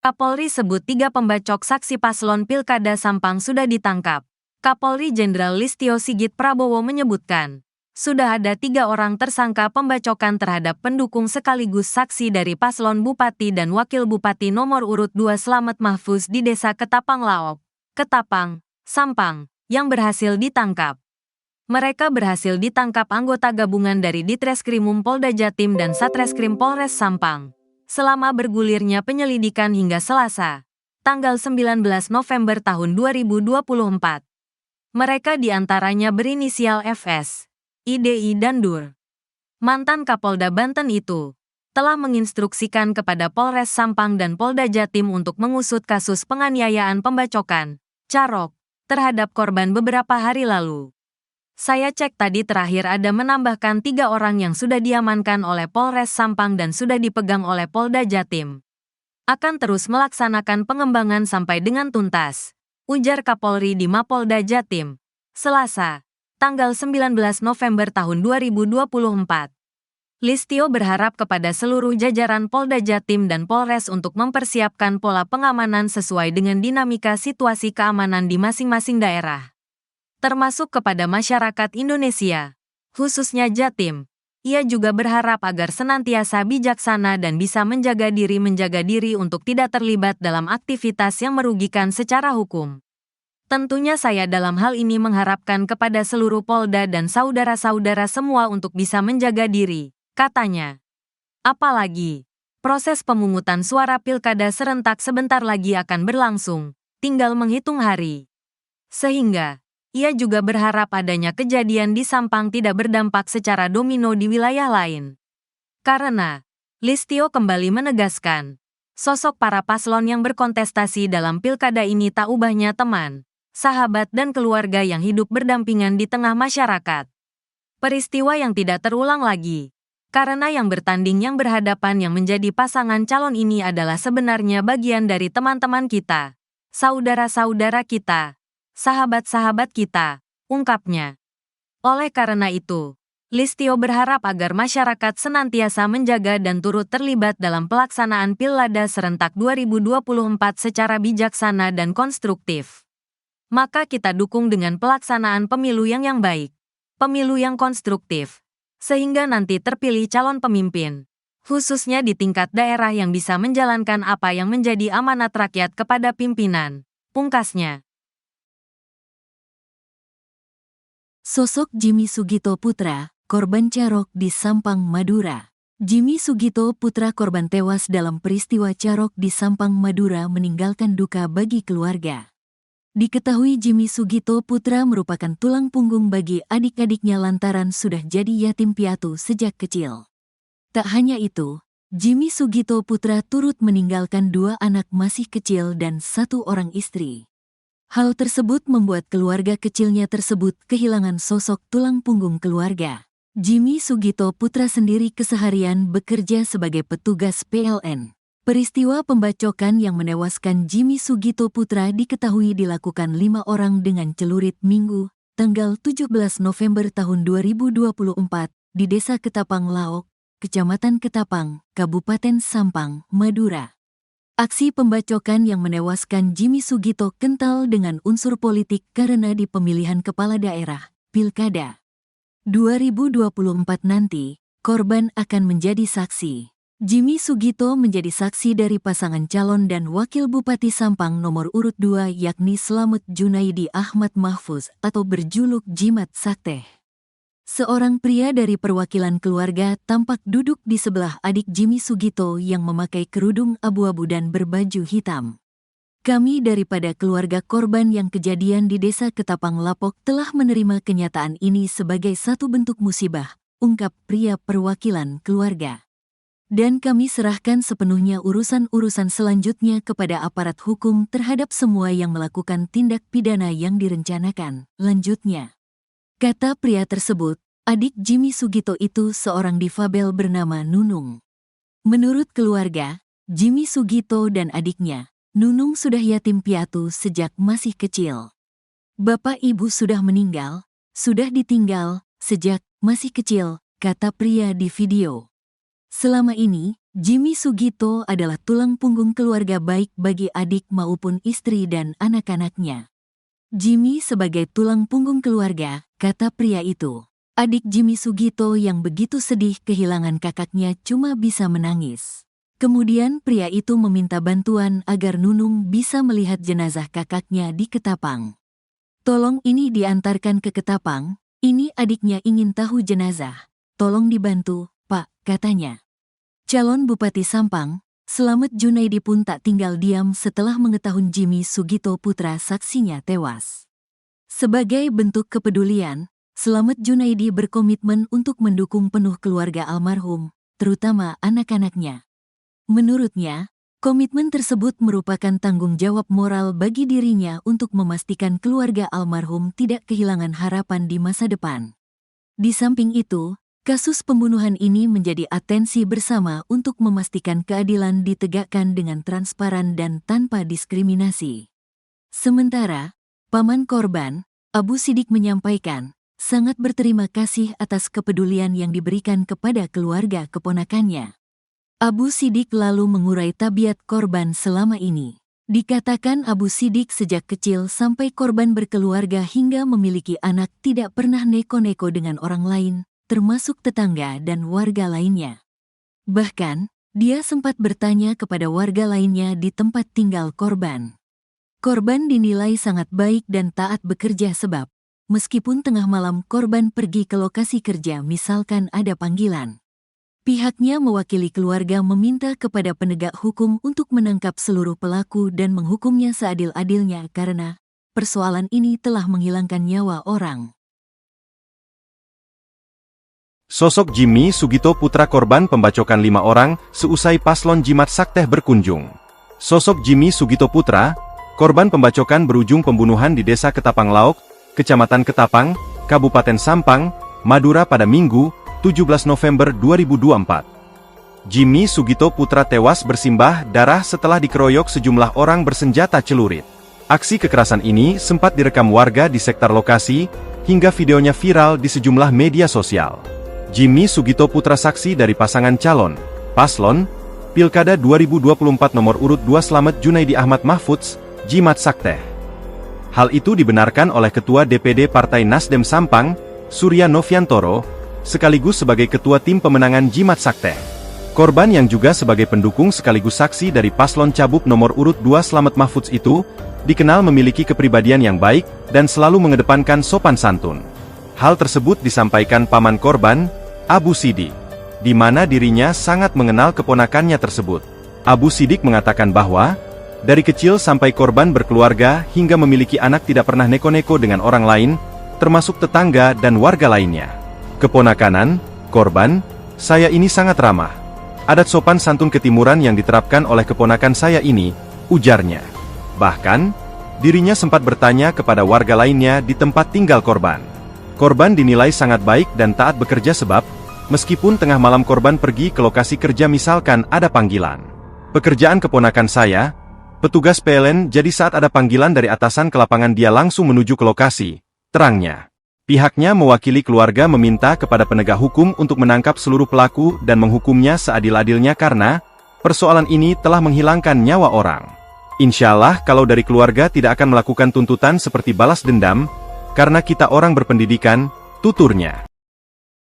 Kapolri sebut 3 pembacok saksi paslon Pilkada Sampang sudah ditangkap. Kapolri Jenderal Listio Sigit Prabowo menyebutkan, sudah ada 3 orang tersangka pembacokan terhadap pendukung sekaligus saksi dari paslon Bupati dan Wakil Bupati nomor urut 2 Slamet Mahfuz di Desa Ketapang Laok, Ketapang, Sampang, yang berhasil ditangkap. Mereka berhasil ditangkap anggota gabungan dari Ditreskrimum Polda Jatim dan Satreskrim Polres Sampang selama bergulirnya penyelidikan hingga Selasa, tanggal 19 November tahun 2024. Mereka diantaranya berinisial FS, IDI dan DUR. Mantan Kapolda Banten itu telah menginstruksikan kepada Polres Sampang dan Polda Jatim untuk mengusut kasus penganiayaan pembacokan, carok, terhadap korban beberapa hari lalu. Saya cek tadi terakhir ada menambahkan 3 orang yang sudah diamankan oleh Polres Sampang dan sudah dipegang oleh Polda Jatim. Akan terus melaksanakan pengembangan sampai dengan tuntas, ujar Kapolri di Mapolda Jatim, Selasa, tanggal 19 November tahun 2024. Listio berharap kepada seluruh jajaran Polda Jatim dan Polres untuk mempersiapkan pola pengamanan sesuai dengan dinamika situasi keamanan di masing-masing daerah, termasuk kepada masyarakat Indonesia, khususnya Jatim. Ia juga berharap agar senantiasa bijaksana dan bisa menjaga diri untuk tidak terlibat dalam aktivitas yang merugikan secara hukum. Tentunya saya dalam hal ini mengharapkan kepada seluruh Polda dan saudara-saudara semua untuk bisa menjaga diri, katanya. Apalagi, proses pemungutan suara pilkada serentak sebentar lagi akan berlangsung, tinggal menghitung hari. Sehingga, ia juga berharap adanya kejadian di Sampang tidak berdampak secara domino di wilayah lain. Karena, Listio kembali menegaskan, sosok para paslon yang berkontestasi dalam pilkada ini tak ubahnya teman, sahabat dan keluarga yang hidup berdampingan di tengah masyarakat. Peristiwa yang tidak terulang lagi, karena yang bertanding yang berhadapan yang menjadi pasangan calon ini adalah sebenarnya bagian dari teman-teman kita, saudara-saudara kita, sahabat-sahabat kita, ungkapnya. Oleh karena itu, Listio berharap agar masyarakat senantiasa menjaga dan turut terlibat dalam pelaksanaan Pilkada serentak 2024 secara bijaksana dan konstruktif. Maka kita dukung dengan pelaksanaan pemilu yang baik, pemilu yang konstruktif, sehingga nanti terpilih calon pemimpin, khususnya di tingkat daerah yang bisa menjalankan apa yang menjadi amanat rakyat kepada pimpinan, pungkasnya. Sosok Jimmy Sugito Putra, korban carok di Sampang, Madura. Jimmy Sugito Putra korban tewas dalam peristiwa carok di Sampang, Madura meninggalkan duka bagi keluarga. Diketahui Jimmy Sugito Putra merupakan tulang punggung bagi adik-adiknya lantaran sudah jadi yatim piatu sejak kecil. Tak hanya itu, Jimmy Sugito Putra turut meninggalkan 2 anak masih kecil dan 1 orang istri. Hal tersebut membuat keluarga kecilnya tersebut kehilangan sosok tulang punggung keluarga. Jimmy Sugito Putra sendiri keseharian bekerja sebagai petugas PLN. Peristiwa pembacokan yang menewaskan Jimmy Sugito Putra diketahui dilakukan 5 orang dengan celurit Minggu, tanggal 17 November tahun 2024, di Desa Ketapang Laok, Kecamatan Ketapang, Kabupaten Sampang, Madura. Aksi pembacokan yang menewaskan Jimmy Sugito kental dengan unsur politik karena di pemilihan kepala daerah, Pilkada 2024 nanti, korban akan menjadi saksi. Jimmy Sugito menjadi saksi dari pasangan calon dan wakil Bupati Sampang nomor urut 2 yakni Slamet Junaidi Ahmad Mahfuz atau berjuluk Jimat Sakteh. Seorang pria dari perwakilan keluarga tampak duduk di sebelah adik Jimmy Sugito yang memakai kerudung abu-abu dan berbaju hitam. Kami daripada keluarga korban yang kejadian di Desa Ketapang Lapok telah menerima kenyataan ini sebagai satu bentuk musibah, ungkap pria perwakilan keluarga. Dan kami serahkan sepenuhnya urusan-urusan selanjutnya kepada aparat hukum terhadap semua yang melakukan tindak pidana yang direncanakan, lanjutnya. Kata pria tersebut, adik Jimmy Sugito itu seorang difabel bernama Nunung. Menurut keluarga, Jimmy Sugito dan adiknya, Nunung sudah yatim piatu sejak masih kecil. Bapak ibu sudah meninggal, sudah ditinggal, sejak masih kecil, kata pria di video. Selama ini, Jimmy Sugito adalah tulang punggung keluarga baik bagi adik maupun istri dan anak-anaknya. Jimmy sebagai tulang punggung keluarga, kata pria itu. Adik Jimmy Sugito yang begitu sedih kehilangan kakaknya cuma bisa menangis. Kemudian pria itu meminta bantuan agar Nunung bisa melihat jenazah kakaknya di Ketapang. Tolong ini diantarkan ke Ketapang, ini adiknya ingin tahu jenazah. Tolong dibantu, Pak, katanya. Calon Bupati Sampang, Slamet Junaidi pun tak tinggal diam setelah mengetahui Jimmy Sugito putra saksinya tewas. Sebagai bentuk kepedulian, Slamet Junaidi berkomitmen untuk mendukung penuh keluarga almarhum, terutama anak-anaknya. Menurutnya, komitmen tersebut merupakan tanggung jawab moral bagi dirinya untuk memastikan keluarga almarhum tidak kehilangan harapan di masa depan. Di samping itu, kasus pembunuhan ini menjadi atensi bersama untuk memastikan keadilan ditegakkan dengan transparan dan tanpa diskriminasi. Sementara, paman korban, Abu Sidik menyampaikan, sangat berterima kasih atas kepedulian yang diberikan kepada keluarga keponakannya. Abu Sidik lalu mengurai tabiat korban selama ini. Dikatakan Abu Sidik sejak kecil sampai korban berkeluarga hingga memiliki anak tidak pernah neko-neko dengan orang lain, termasuk tetangga dan warga lainnya. Bahkan, dia sempat bertanya kepada warga lainnya di tempat tinggal korban. Korban dinilai sangat baik dan taat bekerja sebab, meskipun tengah malam korban pergi ke lokasi kerja misalkan ada panggilan. Pihaknya mewakili keluarga meminta kepada penegak hukum untuk menangkap seluruh pelaku dan menghukumnya seadil-adilnya karena persoalan ini telah menghilangkan nyawa orang. Sosok Jimmy Sugito putra korban pembacokan 5 orang seusai paslon Jimat Sakteh berkunjung. Sosok Jimmy Sugito putra, korban pembacokan berujung pembunuhan di Desa Ketapang Laok, Kecamatan Ketapang, Kabupaten Sampang, Madura pada Minggu, 17 November 2024. Jimmy Sugito putra tewas bersimbah darah setelah dikeroyok sejumlah orang bersenjata celurit. Aksi kekerasan ini sempat direkam warga di sekitar lokasi, hingga videonya viral di sejumlah media sosial. Jimmy Sugito putra saksi dari pasangan calon, Paslon, Pilkada 2024 nomor urut 2 Slamet Junaidi Ahmad Mahfudz, Jimat Sakteh. Hal itu dibenarkan oleh Ketua DPD Partai Nasdem Sampang, Surya Noviantoro, sekaligus sebagai Ketua Tim Pemenangan Jimat Sakteh. Korban yang juga sebagai pendukung sekaligus saksi dari Paslon Cabup nomor urut 2 Slamet Mahfudz itu, dikenal memiliki kepribadian yang baik dan selalu mengedepankan sopan santun. Hal tersebut disampaikan paman korban, Abu Sidik, di mana dirinya sangat mengenal keponakannya tersebut. Abu Sidik mengatakan bahwa, dari kecil sampai korban berkeluarga hingga memiliki anak tidak pernah neko-neko dengan orang lain, termasuk tetangga dan warga lainnya. Keponakanan, korban, saya ini sangat ramah. Adat sopan santun ketimuran yang diterapkan oleh keponakan saya ini, ujarnya. Bahkan, dirinya sempat bertanya kepada warga lainnya di tempat tinggal korban. Korban dinilai sangat baik dan taat bekerja sebab, meskipun tengah malam korban pergi ke lokasi kerja misalkan ada panggilan. Pekerjaan keponakan saya, petugas PLN, jadi saat ada panggilan dari atasan ke lapangan dia langsung menuju ke lokasi, terangnya. Pihaknya mewakili keluarga meminta kepada penegak hukum untuk menangkap seluruh pelaku dan menghukumnya seadil-adilnya karena, persoalan ini telah menghilangkan nyawa orang. Insya Allah kalau dari keluarga tidak akan melakukan tuntutan seperti balas dendam, karena kita orang berpendidikan, tuturnya.